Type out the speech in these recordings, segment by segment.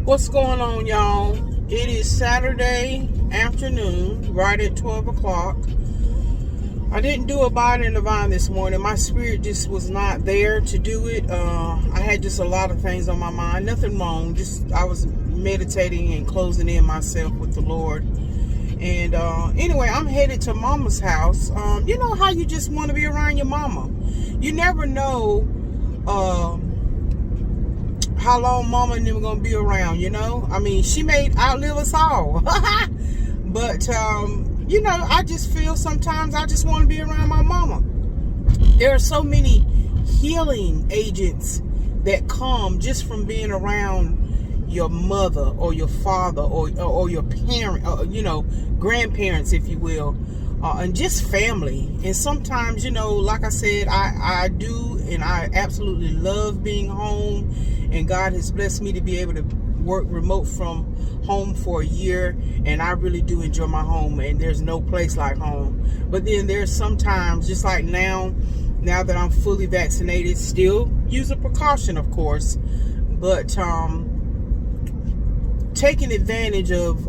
What's going on, y'all? It is Saturday afternoon, right at 12 o'clock. I didn't do a body in the vine this morning. My spirit just was not there to do it. I had just a lot of things on my mind. Nothing wrong. Just I was meditating and closing in myself with the Lord. And anyway, I'm headed to Mama's house. You know how you just want to be around your mama. You never know how long Mama and them gonna be around, you know? I mean, she may outlive us all. But, you know, I just feel sometimes I just want to be around my mama. There are so many healing agents that come just from being around your mother or your father or your parent, you know, grandparents, if you will, and just family. And sometimes, you know, like I said, I do, and I absolutely love being home. And God has blessed me to be able to work remote from home for a year, and I really do enjoy my home, and there's no place like home. But then there's sometimes, just like now that I'm fully vaccinated, still use a precaution, of course, but taking advantage of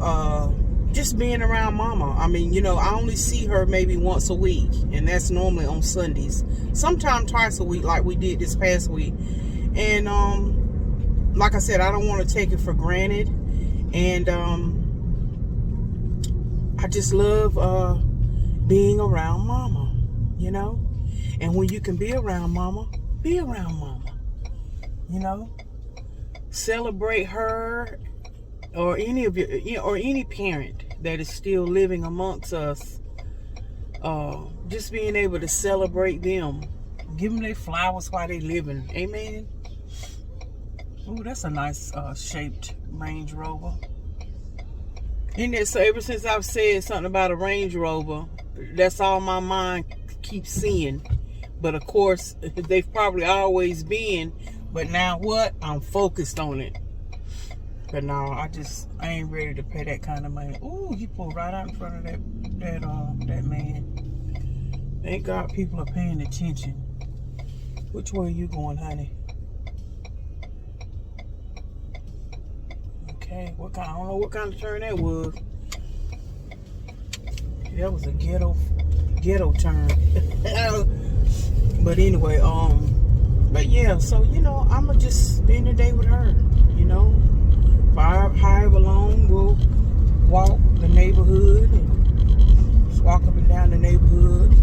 just being around Mama. I mean, you know, I only see her maybe once a week, and that's normally on Sundays, sometimes twice a week like we did this past week. And like I said, I don't want to take it for granted. And I just love being around Mama, you know. And when you can be around Mama, be around Mama, you know. Celebrate her or any of your, or any parent that is still living amongst us. Just being able to celebrate them, give them their flowers while they living. Amen. Ooh, that's a nice shaped Range Rover. Isn't it? So ever since I've said something about a Range Rover, that's all my mind keeps seeing. But of course, they've probably always been. But now what? I'm focused on it. But no, I ain't ready to pay that kind of money. Ooh, he pulled right out in front of that man. Thank God people are paying attention. Which way are you going, honey? Okay, I don't know what kind of turn that was. That was a ghetto turn. But anyway, but yeah, so you know, I'ma just spend the day with her, you know. However long we'll walk the neighborhood and just walk up and down the neighborhood.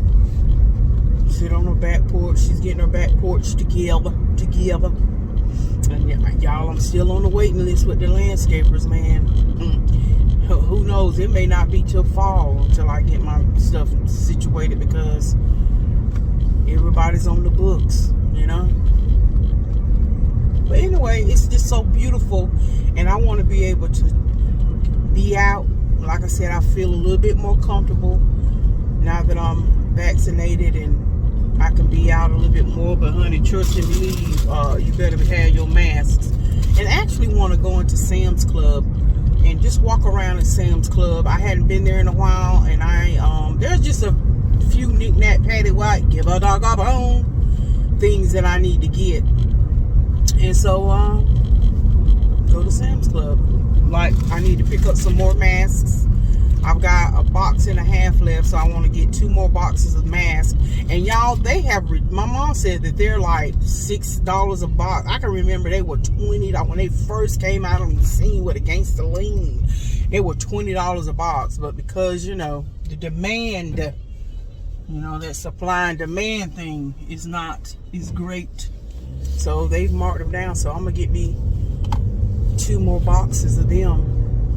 Sit on her back porch. She's getting her back porch together. And y'all, I'm still on the waiting list with the landscapers, man. Who knows? It may not be till fall until I get my stuff situated, because everybody's on the books, you know. But anyway, it's just so beautiful, and I want to be able to be out. Like I said, I feel a little bit more comfortable now that I'm vaccinated, and I can be out a little bit more. But honey, trust and believe, you better have your masks. And actually want to go into Sam's Club and just walk around in Sam's Club. I hadn't been there in a while, and there's just a few knick-knack, patty white, give a dog a bone things that I need to get. And so go to Sam's Club. Like, I need to pick up some more masks. I've got a box and a half left, so I want to get 2 more boxes of masks. And y'all, they have, my mom said that they're like $6 a box. I can remember they were $20 when they first came out on the scene with Against the Lean. They were $20 a box, but because, you know, the demand, you know, that supply and demand thing is great. So they've marked them down. So I'm gonna get me 2 more boxes of them.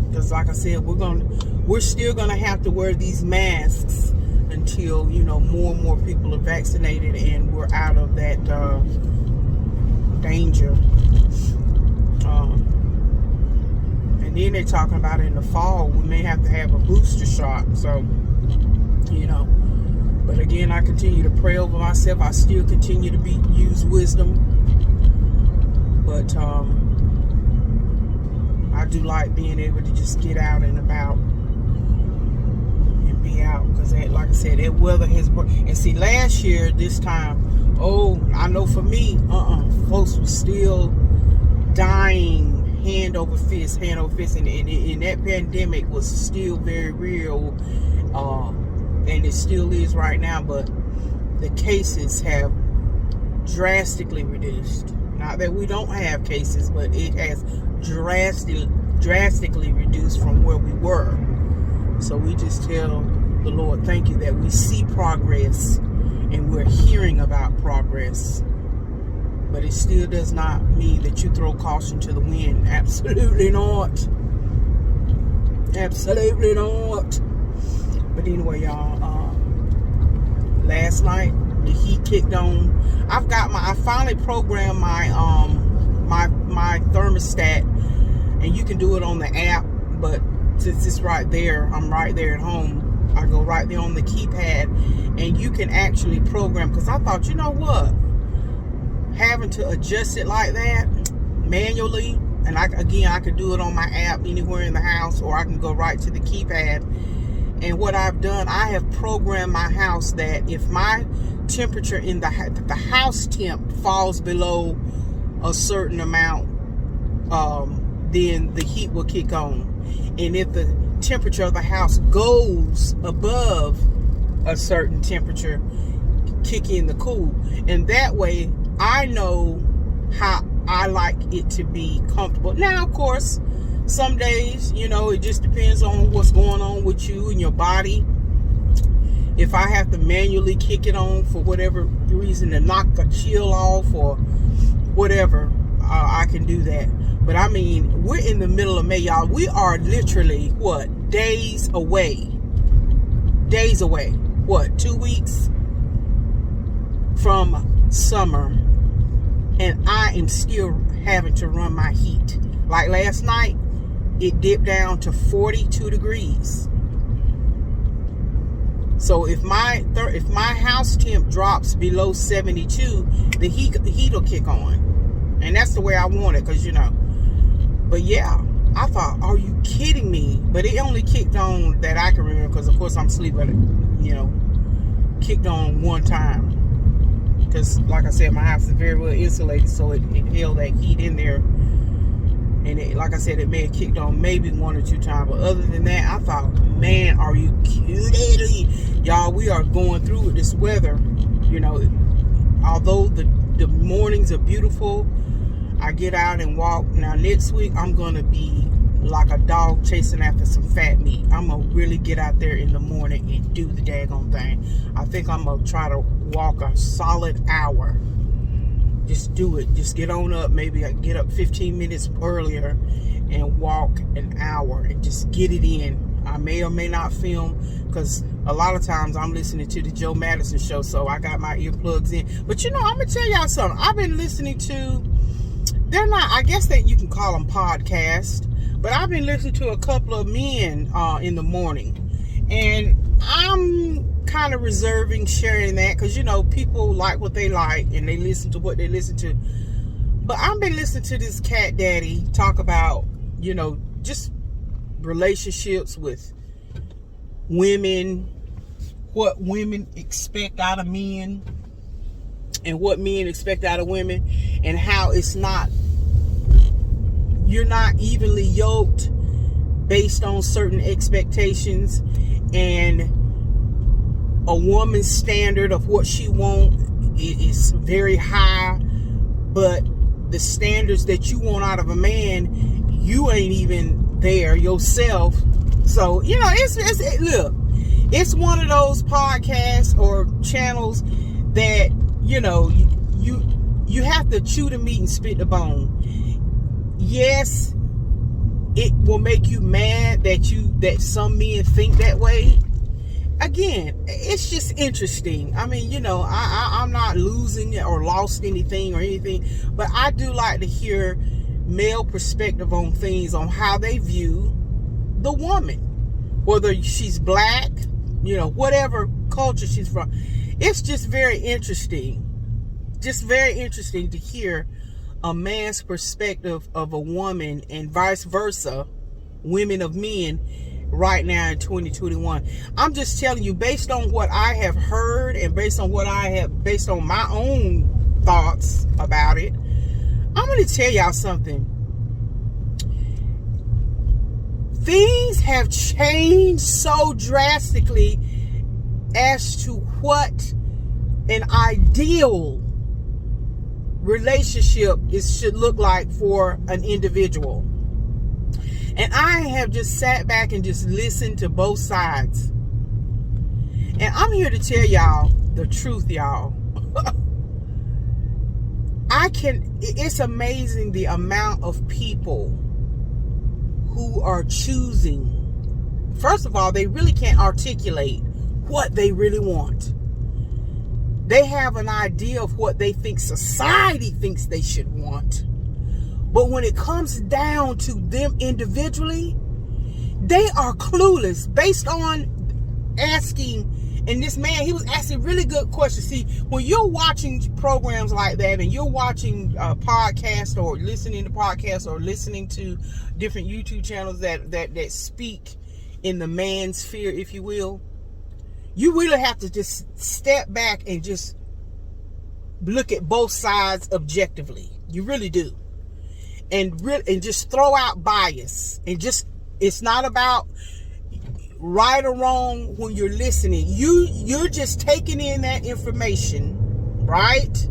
Because like I said, we're still gonna have to wear these masks until, you know, more and more people are vaccinated and we're out of that danger. And then they're talking about in the fall we may have to have a booster shot. So, you know, but again, I continue to pray over myself. I still continue to use wisdom, but I do like being able to just get out and about and be out, because like I said, that weather has worked. And see, last year this time, I know for me, folks were still dying hand over fist. And that pandemic was still very real, and it still is right now, but the cases have drastically reduced. Not that we don't have cases, but it has drastically reduced from where we were. So we just tell the Lord, thank you that we see progress and we're hearing about progress. But it still does not mean that you throw caution to the wind. Absolutely not. Absolutely not. But anyway, y'all, last night the heat kicked on. I finally programmed my my thermostat, and you can do it on the app, but since it's right there, I'm right there at home, I go right there on the keypad, and you can actually program, because I thought, you know what, having to adjust it like that manually, and I could do it on my app anywhere in the house, or I can go right to the keypad. And what I've done, I have programmed my house that if my temperature in the house temp falls below a certain amount, then the heat will kick on. And if the temperature of the house goes above a certain temperature, kick in the cool. And that way, I know how I like it to be comfortable. Now, of course, some days, it just depends on what's going on with you and your body. If I have to manually kick it on for whatever reason to knock the chill off or whatever, I can do that. But I mean, we're in the middle of May, y'all. We are literally, days away. Days away. 2 weeks from summer. And I am still having to run my heat. Like last night, it dipped down to 42 degrees. So if my house temp drops below 72, the heat will kick on. And that's the way I want it, because But yeah, I thought, are you kidding me? But it only kicked on that I can remember, because of course I'm sleeping, kicked on one time. Because like I said, my house is very well insulated, so it held that heat in there. And like I said, it may have kicked on maybe 1 or 2 times. But other than that, I thought, man, are you kidding? Y'all, we are going through with this weather. Although the mornings are beautiful, I get out and walk. Now, next week, I'm going to be like a dog chasing after some fat meat. I'm going to really get out there in the morning and do the daggone thing. I think I'm going to try to walk a solid hour. Just do it. Just get on up. Maybe I get up 15 minutes earlier and walk an hour and just get it in. I may or may not film, because a lot of times I'm listening to the Joe Madison show, so I got my earplugs in. But I'm going to tell y'all something. I've been listening to, they're not, I guess that you can call them podcasts, but I've been listening to a couple of men in the morning. And I'm kind of reserving sharing that, because people like what they like and they listen to what they listen to. But I've been listening to this cat daddy talk about just relationships with women, what women expect out of men and what men expect out of women, and how you're not evenly yoked based on certain expectations, and a woman's standard of what she wants is very high, but the standards that you want out of a man, you ain't even there yourself. So look, it's one of those podcasts or channels that you have to chew the meat and spit the bone. Yes, it will make you mad that some men think that way. Again, it's just interesting. I mean, I'm not losing or lost anything, but I do like to hear male perspective on things, on how they view the woman, whether she's black, whatever culture she's from. It's just very interesting. Just very interesting to hear a man's perspective of a woman, and vice versa, women of men, right now in 2021. I'm just telling you, based on what I have heard and based on my own thoughts about it, I'm going to tell y'all something. things have changed so drastically as to what an ideal relationship should look like for an individual. And I have just sat back and just listened to both sides. And I'm here to tell y'all the truth, y'all. It's amazing the amount of people who are choosing. First of all, they really can't articulate what they really want. They have an idea of what they think society thinks they should want. But when it comes down to them individually, they are clueless based on asking. And this man, he was asking really good questions. See, when you're watching programs like that and you're watching podcasts or listening to podcasts or listening to different YouTube channels that speak in the man sphere, if you will, you really have to just step back and just look at both sides objectively. You really do. And just throw out bias. And just, it's not about right or wrong when you're listening. You're just taking in that information, right?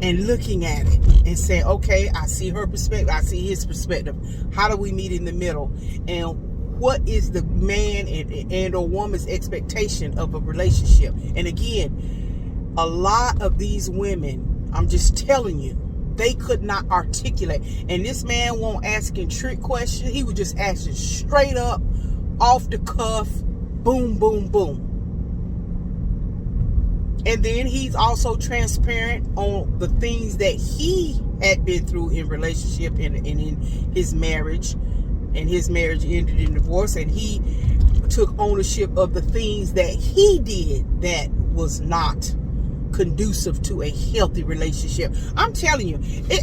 And looking at it and saying, okay, I see her perspective, I see his perspective. How do we meet in the middle? And what is the man and or woman's expectation of a relationship? And again, a lot of these women, I'm just telling you, they could not articulate. And this man won't asking trick questions. He was just asking straight up, off the cuff, boom, boom, boom. And then he's also transparent on the things that he had been through in relationship and in his marriage. And his marriage ended in divorce. And he took ownership of the things that he did that was not conducive to a healthy relationship. I'm telling you,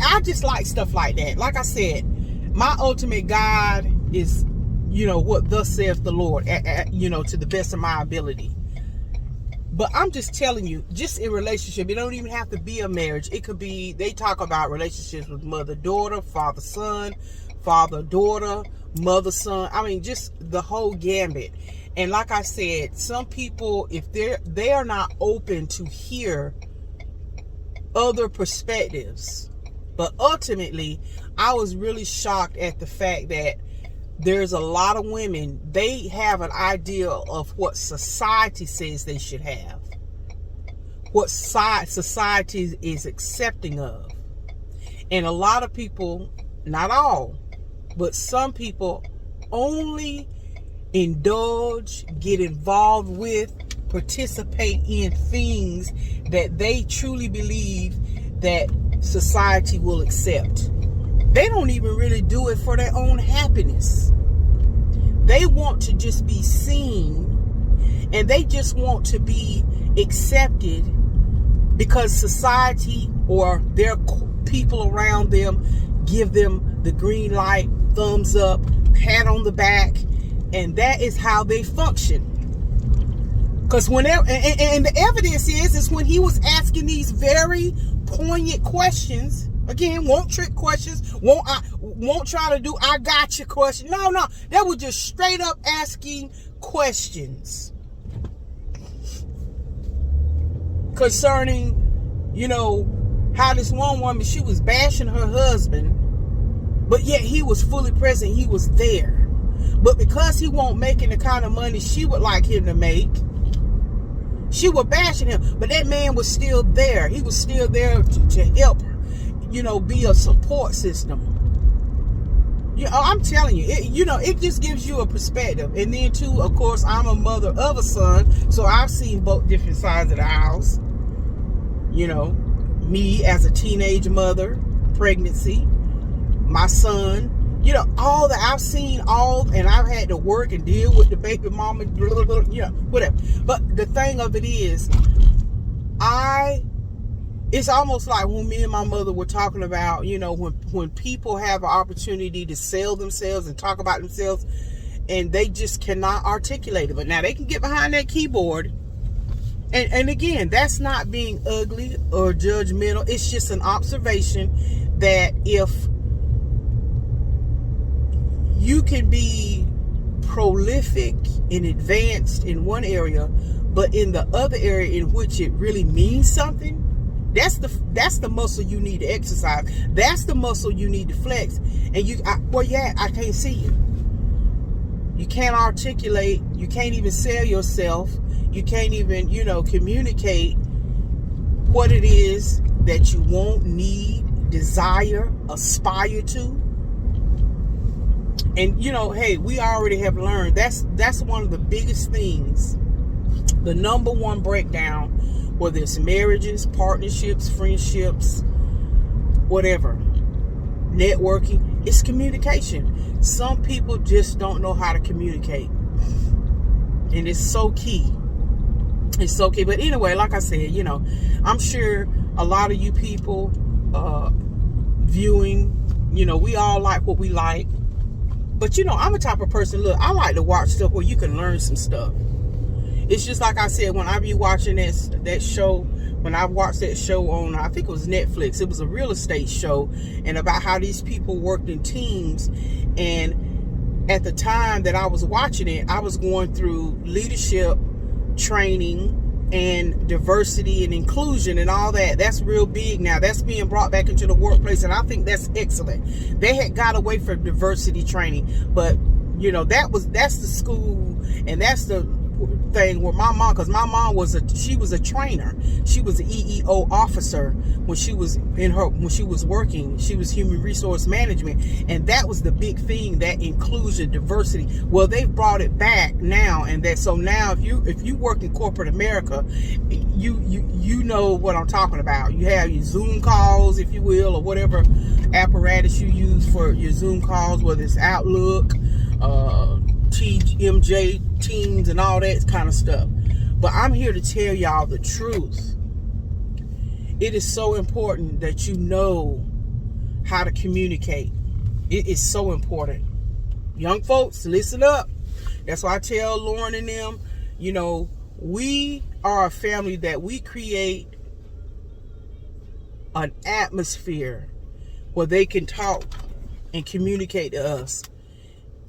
I just like stuff like that. Like I said, my ultimate guide is, what thus saith the Lord, to the best of my ability. But I'm just telling you, just in relationship, it don't even have to be a marriage. It could be, they talk about relationships with mother-daughter, father-son, father-daughter, mother-son. I mean, just the whole gambit. And like I said, some people, if they are not open to hear other perspectives. But ultimately, I was really shocked at the fact that there's a lot of women, they have an idea of what society says they should have. What society is accepting of. And a lot of people, not all, but some people only indulge, get involved with, participate in things that they truly believe that society will accept. They don't even really do it for their own happiness. They want to just be seen, and they just want to be accepted because society or their people around them give them the green light, thumbs up, pat on the back. And that is how they function. Because whenever, and the evidence is when he was asking these very poignant questions, again, won't trick questions, won't try to do I got you question. No, that was just straight up asking questions concerning, how this one woman, she was bashing her husband, but yet he was fully present, he was there. But because he won't making the kind of money she would like him to make, she was bashing him. But that man was still there. He was still there to help her, be a support system. I'm telling you, it just gives you a perspective. And then too, of course, I'm a mother of a son, so I've seen both different sides of the house. Me as a teenage mother, pregnancy, my son. All that I've seen, and I've had to work and deal with the baby mama, whatever. But the thing of it is, it's almost like when me and my mother were talking about, when people have an opportunity to sell themselves and talk about themselves, and they just cannot articulate it. But now they can get behind that keyboard. And again, that's not being ugly or judgmental. It's just an observation that if you can be prolific and advanced in one area, but in the other area in which it really means something, that's the muscle you need to exercise. That's the muscle you need to flex. And I can't see you. You can't articulate. You can't even sell yourself. You can't even, communicate what it is that you want, need, desire, aspire to. And hey, we already have learned that's one of the biggest things. The number one breakdown, whether it's marriages, partnerships, friendships, whatever, networking, it's communication. Some people just don't know how to communicate, and it's so key. It's so key. But anyway, like I said, I'm sure a lot of you people viewing, we all like what we like. But I'm the type of person, look, I like to watch stuff where you can learn some stuff. It's just like I said, when I be watching that show, when I watched that show on, I think it was Netflix, it was a real estate show, and about how these people worked in teams. And at the time that I was watching it, I was going through leadership training and diversity and inclusion and all that. That's real big now. That's being brought back into the workplace, and I think that's excellent. They had got away from diversity training, but that's the school, and that's the thing where my mom, because my mom was a trainer. She was an EEO officer when she was working. She was human resource management, and that was the big thing, that inclusion, diversity. Well, they've brought it back now, and so now if you work in corporate America, you know what I'm talking about. You have your Zoom calls, if you will, or whatever apparatus you use for your Zoom calls, whether it's Outlook, TMJ, Teams, and all that kind of stuff. But I'm here to tell y'all the truth. It is so important that you know how to communicate. It is so important. Young folks, listen up. That's why I tell Lauren and them, we are a family that we create an atmosphere where they can talk and communicate to us.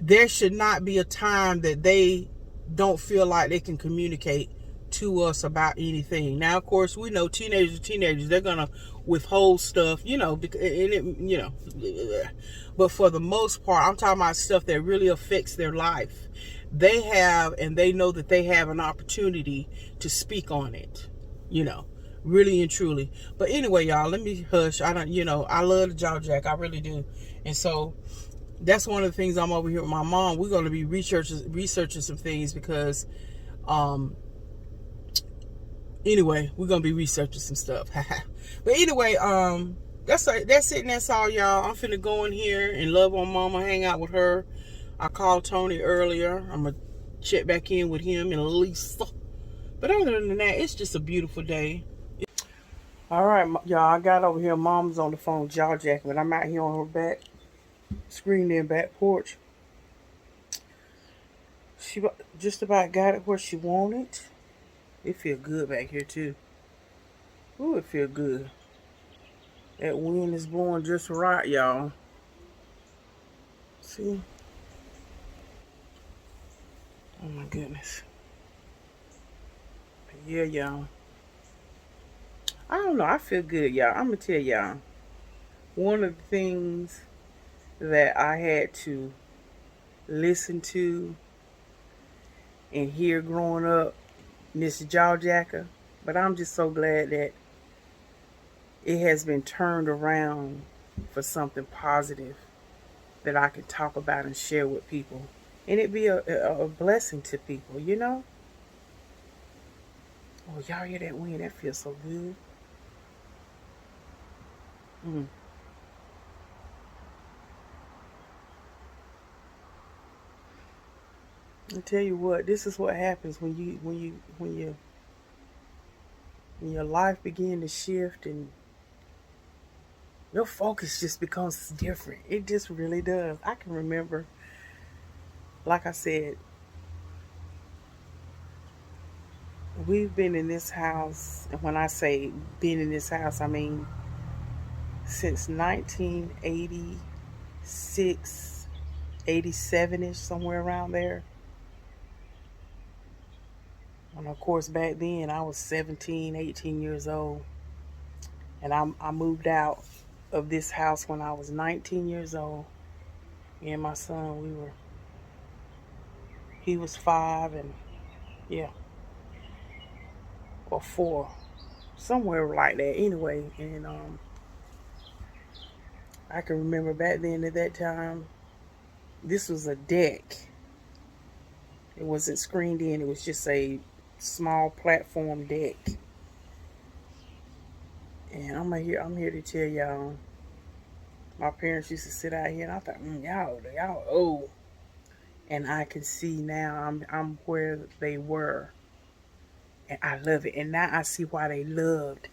There should not be a time that they don't feel like they can communicate to us about anything. Now, of course, we know teenagers, they're going to withhold stuff, but for the most part, I'm talking about stuff that really affects their life. They have, and they know that they have an opportunity to speak on it, really and truly. But anyway, y'all, let me hush. I love the jaw jack. I really do. And so that's one of the things I'm over here with my mom. We're going to be researching some things because, anyway, we're going to be researching some stuff. But anyway, that's it and that's all, y'all. I'm finna go in here and love on Mama, hang out with her. I called Tony earlier. I'm going to check back in with him and Lisa. But other than that, it's just a beautiful day. All right, y'all, I got over here. Mom's on the phone jaw jacking, but I'm out here on her back screen there, back porch. She just about got it where she wanted. It feel good back here too. Ooh, it feel good. That wind is blowing just right, y'all. See? Oh my goodness. But yeah, y'all. I don't know. I feel good, y'all. I'm gonna tell y'all. One of the things that I had to listen to and hear growing up, Miss Jaw Jacker, but I'm just so glad that it has been turned around for something positive that I can talk about and share with people, and it be a blessing to people, Oh, y'all hear that wind? That feels so good. I tell you what, this is what happens when your life begin to shift and your focus just becomes different. It just really does. I can remember, like I said, we've been in this house, and when I say been in this house, I mean since 1986 87-ish, somewhere around there. And of course, back then I was 17, 18 years old. And I moved out of this house when I was 19 years old. Me and my son, he was 5 and yeah, or 4, somewhere like that anyway. And I can remember back then at that time, this was a deck. It wasn't screened in, it was just a small platform deck. And I'm here to tell y'all, my parents used to sit out here and I thought, y'all old. And I can see now I'm where they were. And I love it. And now I see why they loved.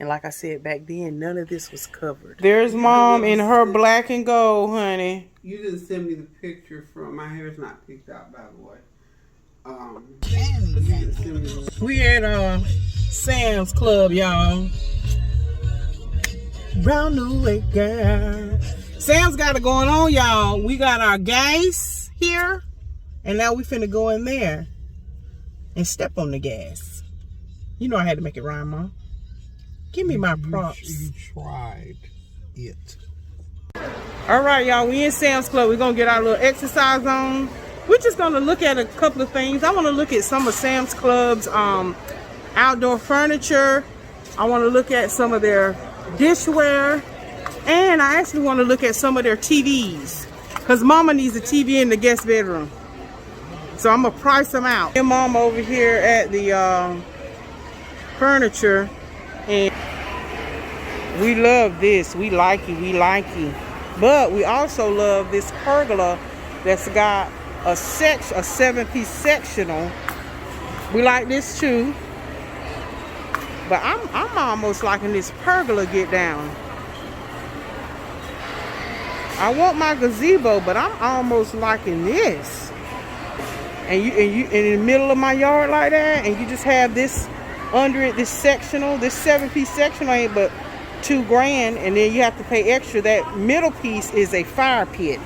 And like I said, back then, none of this was covered. There's Mom in her black and gold, honey. You didn't send me the picture from, my hair's not picked out, by the way. We at Sam's Club, y'all. Round the way, girl. Sam's got it going on, y'all. We got our gas here. And now we finna go in there and step on the gas. You know I had to make it rhyme, Mom. Give me my props. You tried it. All right, y'all. We in Sam's Club. We're going to get our little exercise on. We're just going to look at a couple of things. I want to look at some of Sam's Club's outdoor furniture. I want to look at some of their dishware. And I actually want to look at some of their TVs. Because Mama needs a TV in the guest bedroom. So I'm going to price them out. And Mom over here at the furniture. And we love this. We like it. But we also love this pergola that's got a 7-piece sectional. We like this too. But I'm almost liking this pergola get down. I want my gazebo, but I'm almost liking this. And you in the middle of my yard like that, and you just have this under it, this sectional, this 7-piece sectional ain't but $2,000, and then you have to pay extra. That middle piece is a fire pit.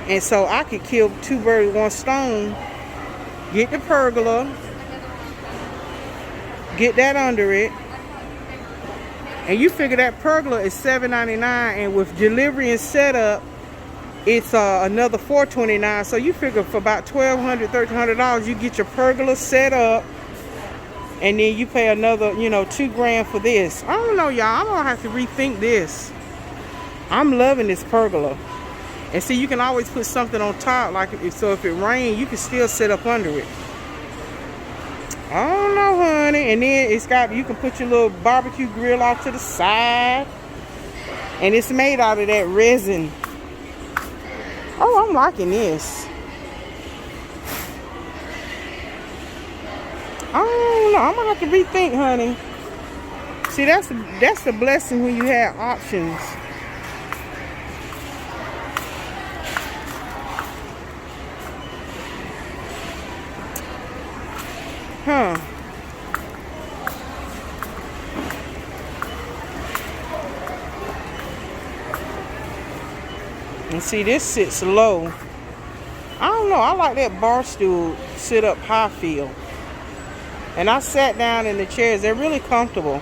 And so I could kill 2 birds with 1 stone. Get the pergola, get that under it, and you figure that pergola is $7.99, and with delivery and setup, it's another $4.29. So you figure for about $1,200, $1,300, you get your pergola set up, and then you pay another, $2,000 for this. I don't know, y'all. I'm gonna have to rethink this. I'm loving this pergola. And see, you can always put something on top, so if it rains, you can still sit up under it. I don't know, honey. And then you can put your little barbecue grill off to the side. And it's made out of that resin. Oh, I'm liking this. I don't know. I'm gonna have to rethink, honey. See, that's the blessing when you have options. Huh. And see, this sits low. I don't know. I like that bar stool sit up high feel. And I sat down in the chairs. They're really comfortable.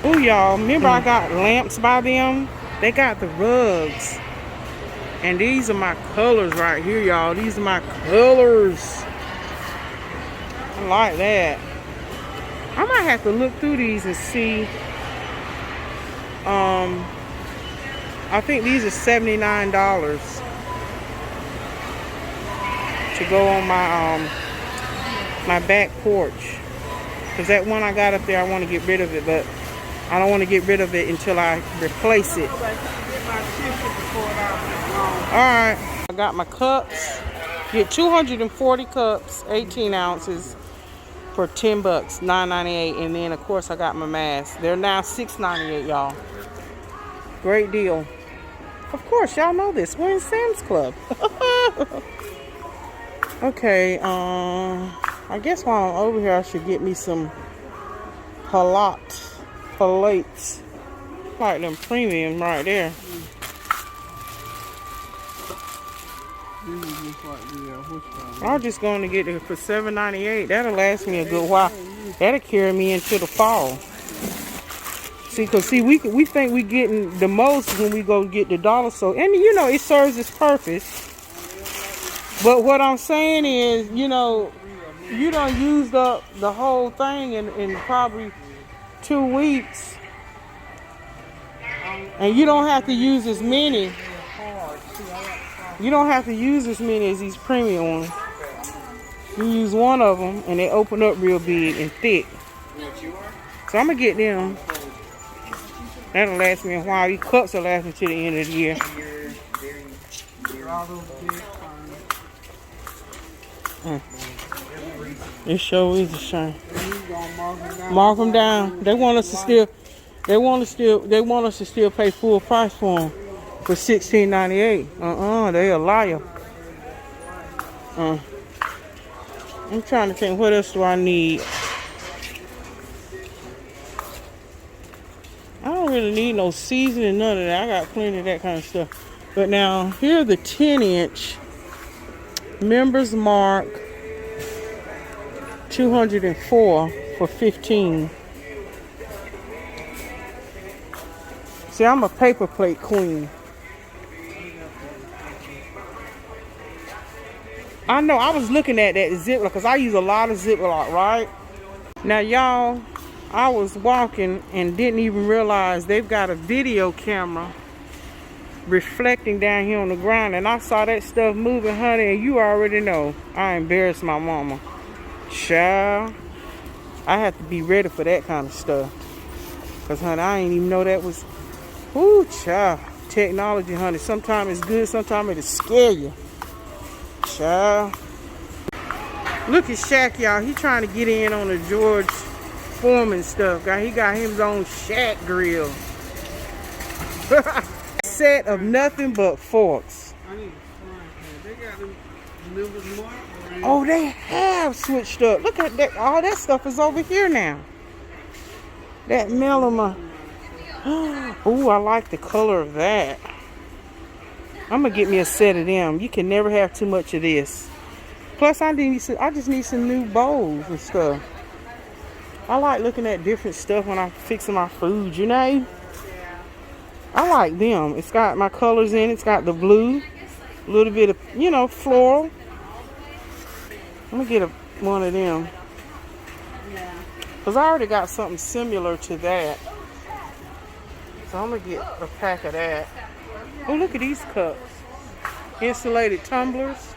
Oh, y'all. Remember I got lamps by them? They got the rugs. And these are my colors right here, y'all. These are my colors. I like that. I might have to look through these and see. I think these are $79 to go on my back porch. Because that one I got up there, I want to get rid of it, but I don't want to get rid of it until I replace it. Alright, I got my cups. Get 240 cups, 18 ounces for $10, $9.98. And then of course I got my mask. They're now $6.98, y'all. Great deal. Of course, y'all know this. We're in Sam's Club. Okay, I guess while I'm over here I should get me some plates. Like them premium right there. I'm just going to get it for $7.98. That'll last me a good while. That'll carry me into the fall. See, cause we think we getting the most when we go get the dollar store, and you know it serves its purpose. But what I'm saying is, you know, you done used up the whole thing in probably 2 weeks, and you don't have to use as many. You don't have to use as many as these premium ones. You use one of them, and they open up real big and thick. So I'm gonna get them. That'll last me a while. These cups will last me to the end of the year. It sure is a shame. Mark them down. They want us to still. They want us to still pay full price for them for $16.98. They a liar. I'm trying to think. What else do I need? I don't really need no seasoning, none of that. I got plenty of that kind of stuff. But now, here are the 10-inch Members Mark 204 for $15. See, I'm a paper plate queen. I know, I was looking at that Ziploc because I use a lot of Ziploc, right? Now, y'all, I was walking and didn't even realize they've got a video camera reflecting down here on the ground, and I saw that stuff moving, honey, and you already know I embarrassed my mama. Child, I have to be ready for that kind of stuff. Because, honey, I ain't even know that was, ooh, child, technology, honey. Sometimes it's good, sometimes it'll scare you. Child. Look at Shaq, y'all. He trying to get in on the George Foreman stuff. He got his own Shaq grill. Set of nothing but forks. I need a frying pan. They got them Members Mark. Oh, they have switched up. Look at that. All that stuff is over here now. That melamine. Oh, I like the color of that. I'm gonna get me a set of them. You can never have too much of this. Plus, I just need some new bowls and stuff. I like looking at different stuff when I'm fixing my food, you know? I like them. It's got my colors in it. It's got the blue. A little bit of, you know, floral. I'm gonna get one of them. Because I already got something similar to that. So I'm gonna get a pack of that. Oh, look at these cups. Insulated tumblers.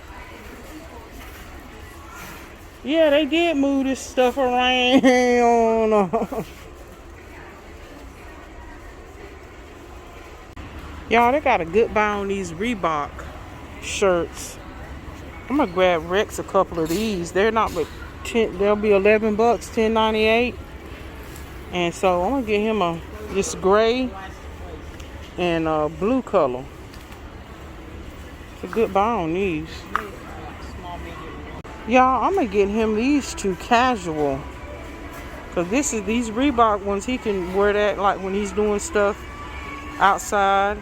Yeah, they did move this stuff around. Y'all, they got a good buy on these Reebok shirts. I'm gonna grab Rex a couple of these. They're not but 10, they'll be $11, $10.98. And so I'm gonna get him this gray and blue color. It's a good buy on these. Y'all, I'm gonna get him these two casual. Cause these Reebok ones, he can wear that like when he's doing stuff outside.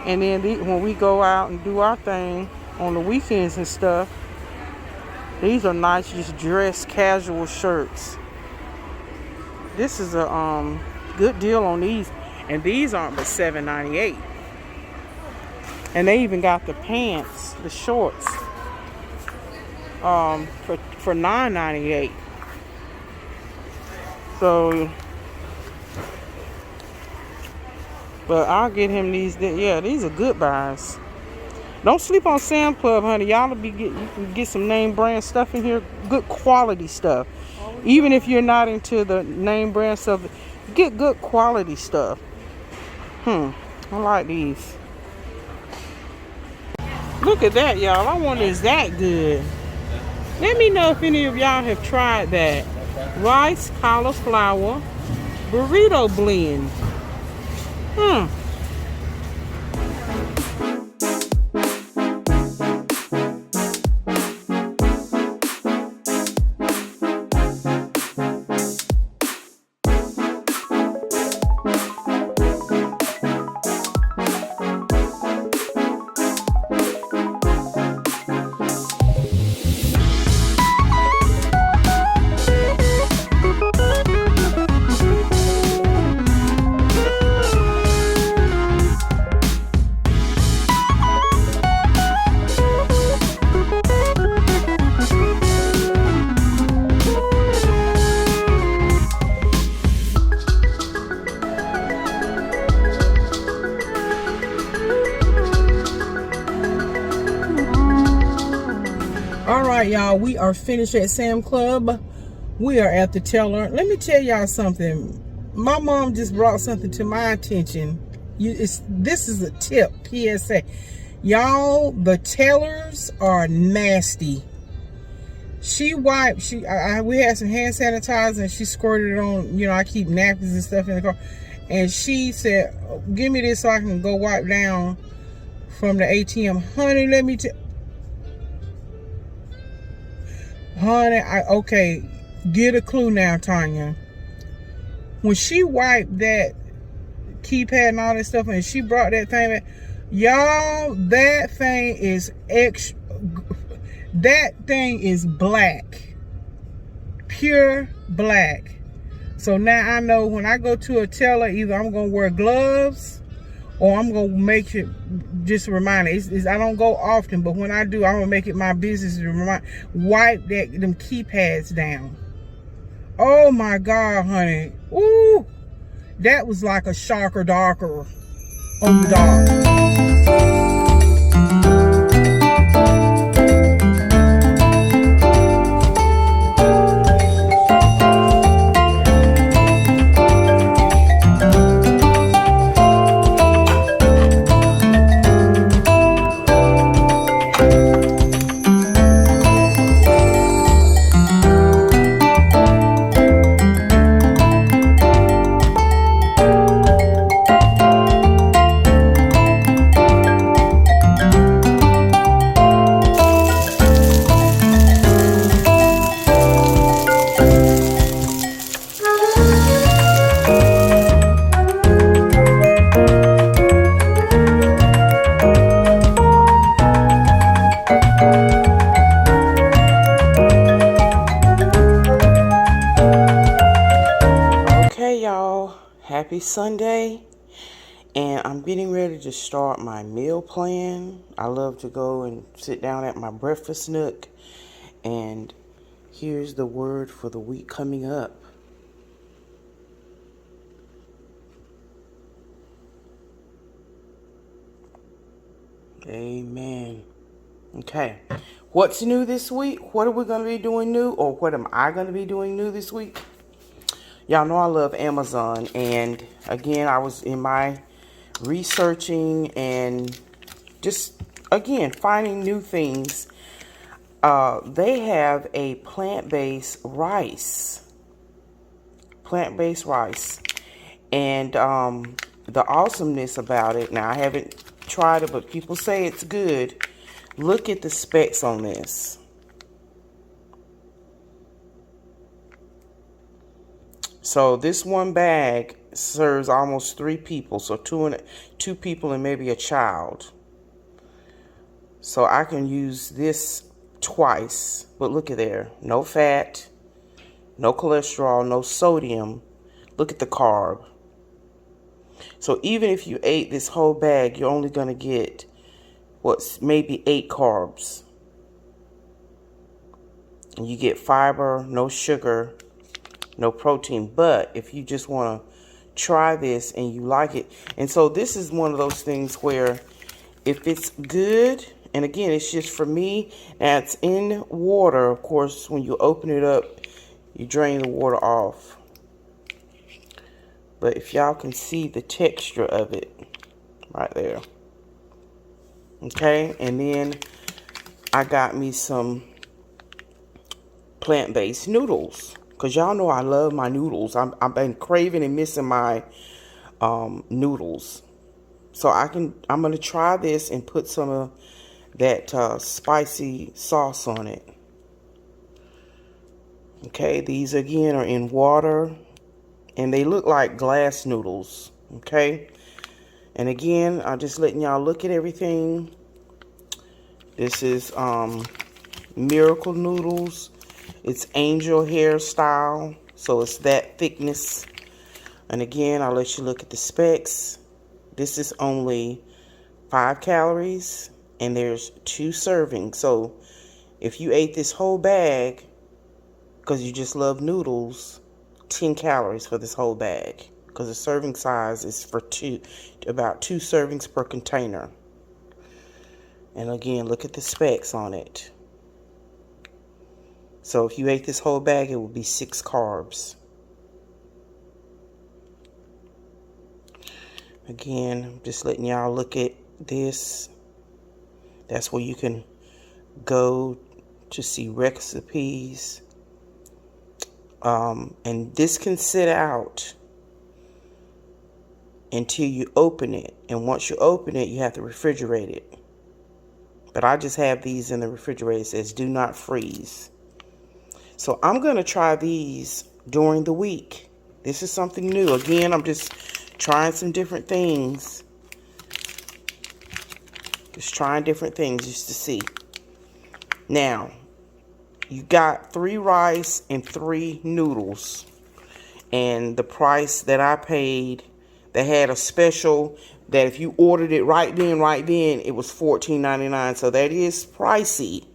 And then when we go out and do our thing on the weekends and stuff, these are nice, just dress casual shirts. This is a good deal on these, and these aren't but $7.98. And they even got the pants, the shorts, for $9.98. So, but I'll get him these. Yeah, these are good buys. Don't sleep on Sam Club, honey. Y'all you can get some name brand stuff in here, good quality stuff. Even if you're not into the name brand stuff, get good quality stuff. I like these. Look at that, y'all. I wonder, is that good? Let me know if any of y'all have tried that. Rice, cauliflower, burrito blend. right, y'all, we are finished at Sam Club. We are at the teller. Let me tell y'all something. My mom just brought something to my attention. This is a tip, PSA. Y'all, the tellers are nasty. She wiped, we had some hand sanitizer and she squirted it on, you know, I keep napkins and stuff in the car. And she said, give me this so I can go wipe down from the ATM. Honey, let me tell, honey, okay, get a clue now, Tanya. When she wiped that keypad and all that stuff and she brought that thing back, y'all, that thing is extra. That thing is black, pure black. So now I know when I go to a teller, either I'm gonna wear gloves or I'm gonna make it just a reminder. I don't go often, but when I do, I'm gonna make it my business to wipe them keypads down. Oh my God, honey. Ooh, that was like a sharker darker on the dog. Happy Sunday, and I'm getting ready to start my meal plan. I love to go and sit down at my breakfast nook, and here's the word for the week coming up. Amen. Okay, what's new this week? What are we going to be doing new, or what am I going to be doing new this week? Y'all know I love Amazon, and again, I was in my researching and just, again, finding new things. They have a plant-based rice. And the awesomeness about it, now I haven't tried it, but people say it's good. Look at the specs on this. So this one bag serves almost 3 people. So two people and maybe a child. So I can use this twice. But look at there. No fat, no cholesterol, no sodium. Look at the carb. So even if you ate this whole bag, you're only going to get maybe 8 carbs. And you get fiber, no sugar, no protein. But if you just want to try this and you like it, and so this is one of those things where if it's good, and again, it's just for me, now it's in water. Of course, when you open it up, you drain the water off. But if y'all can see the texture of it right there. Okay, and then I got me some plant-based noodles. Because y'all know I love my noodles. I've been craving and missing my noodles. So I'm going to try this and put some of that spicy sauce on it. Okay, these again are in water. And they look like glass noodles. Okay. And again, I'm just letting y'all look at everything. This is Miracle Noodles. It's angel hair style, so it's that thickness. And again, I'll let you look at the specs. This is only 5 calories, and there's 2 servings. So if you ate this whole bag, because you just love noodles, 10 calories for this whole bag. Because the serving size is for about 2 servings per container. And again, look at the specs on it. So if you ate this whole bag, it would be 6 carbs. Again, I'm just letting y'all look at this. That's where you can go to see recipes. And this can sit out until you open it. And once you open it, you have to refrigerate it. But I just have these in the refrigerator. It says do not freeze. So I'm going to try these during the week. This is something new. Again, I'm just trying some different things. Just trying different things just to see. Now, you got 3 rice and 3 noodles. And the price that I paid, they had a special that if you ordered it right then, it was $14.99. So that is pricey.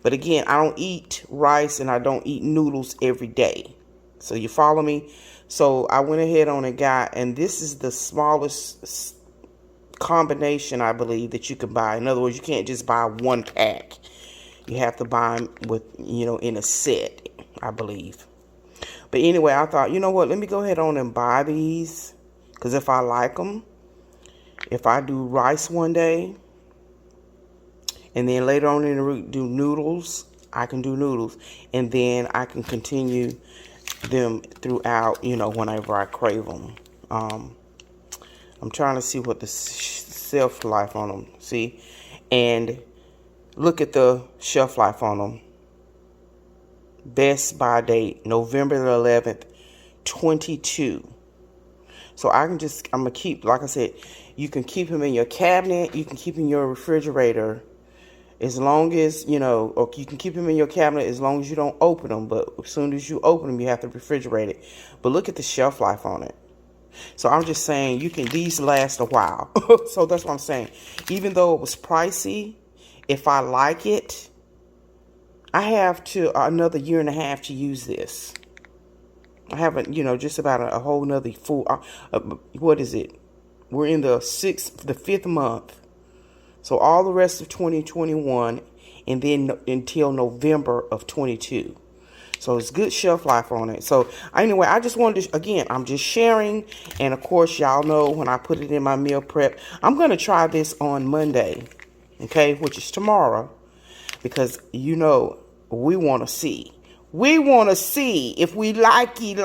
But again, I don't eat rice and I don't eat noodles every day. So you follow me? So I went ahead on and got, and this is the smallest combination, I believe, that you can buy. In other words, you can't just buy 1 pack. You have to buy them with, in a set, I believe. But anyway, I thought, you know what? Let me go ahead on and buy these. Because if I like them, if I do rice one day, and then later on in the week do noodles, I can do noodles. And then I can continue them throughout, whenever I crave them. I'm trying to see what the shelf life on them. See? And look at the shelf life on them. Best by date, November the 11th, 22. So I'm going to keep, like I said, you can keep them in your cabinet. You can keep them in your refrigerator as long as, or you can keep them in your cabinet as long as you don't open them. But as soon as you open them, you have to refrigerate it. But look at the shelf life on it. So I'm just saying these last a while. So that's what I'm saying. Even though it was pricey, if I like it, I have another 1.5 years to use this. I haven't, just about a whole nother full, what is it? We're in the 5th month. So all the rest of 2021 and then until November of 22. So it's good shelf life on it. So anyway, I just wanted to, again, I'm just sharing. And of course, y'all know when I put it in my meal prep, I'm going to try this on Monday, okay, which is tomorrow. Because, we want to see. We want to see if we likey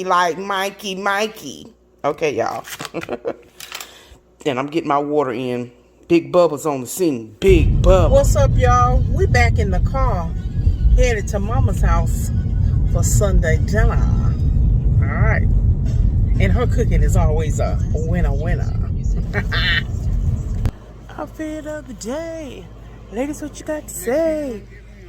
like Mikey. Okay, y'all. And I'm getting my water in. Big Bubba's on the scene. Big Bubba. What's up, y'all? We back in the car, headed to Mama's house for Sunday dinner. All right. And her cooking is always a winner. Outfit of the day. Ladies, what you got to say?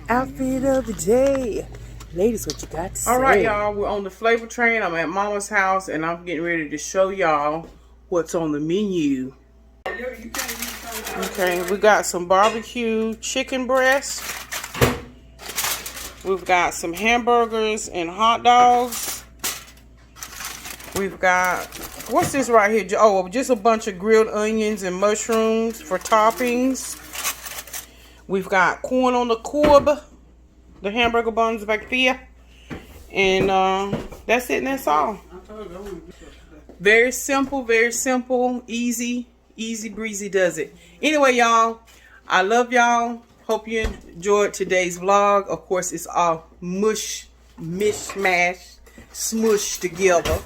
Outfit of the day. Ladies, what you got to say? All right, y'all. We're on the flavor train. I'm at Mama's house, and I'm getting ready to show y'all what's on the menu. Okay, we got some barbecue chicken breast. We've got some hamburgers and hot dogs. We've got, what's this right here? Oh, just a bunch of grilled onions and mushrooms for toppings. We've got corn on the cob, the hamburger buns back there. And that's it, and that's all. Very simple, easy breezy does it. Anyway, y'all, I love y'all. Hope you enjoyed today's vlog. Of course, it's all mishmash, smushed together.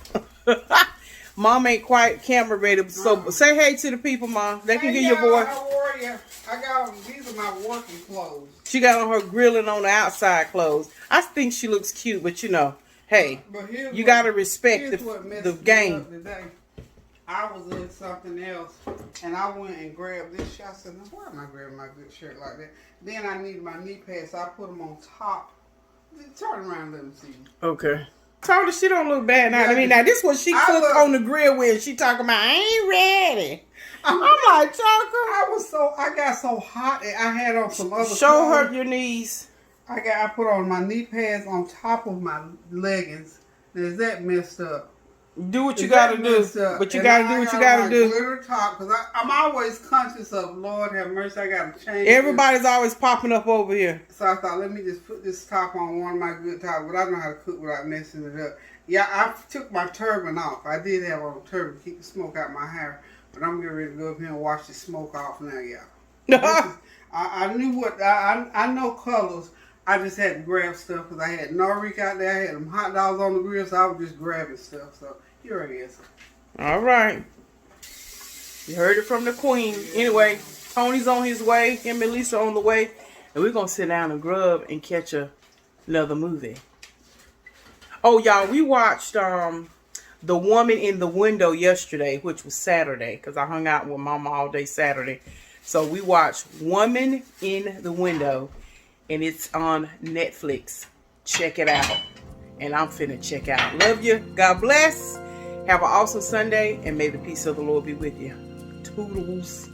Mom ain't quite camera ready, so say hey to the people, Mom. They can hear your voice. How are you? I got these are my working clothes. She got on her grilling on the outside clothes. I think she looks cute, but hey, you gotta respect the game. I was in something else, and I went and grabbed this shirt. I said, "Now, why am I grabbing my good shirt like that?" Then I needed my knee pads, so I put them on top. Turn around, let me see. Okay. Told her she don't look bad now. Yeah, I mean, now this is what she cooked on the grill with. She talking about, I ain't ready. I'm like, Tucker. I got so hot that I had on some other Show clothes. Her your knees. I put on my knee pads on top of my leggings. Is that messed up? Do what you gotta do. But you gotta do what you gotta do. Glitter top, because I'm always conscious of, Lord have mercy, I gotta change. Everybody's always popping up over here. So I thought, let me just put this top on one of my good tops, but I know how to cook without messing it up. Yeah, I took my turban off. I did have on a turban to keep the smoke out my hair, but I'm getting ready to go up here and wash the smoke off now, y'all. I knew what, I know colors. I just had to grab stuff because I had Norric out there. I had them hot dogs on the grill, so I was just grabbing stuff. So here it is. All right. You heard it from the queen. Anyway, Tony's on his way. Him and Lisa on the way. And we're going to sit down and grub and catch another movie. Oh, y'all, we watched The Woman in the Window yesterday, which was Saturday, because I hung out with Mama all day Saturday. So we watched Woman in the Window. And it's on Netflix. Check it out. And I'm finna check out. Love you. God bless. Have an awesome Sunday. And may the peace of the Lord be with you. Toodles.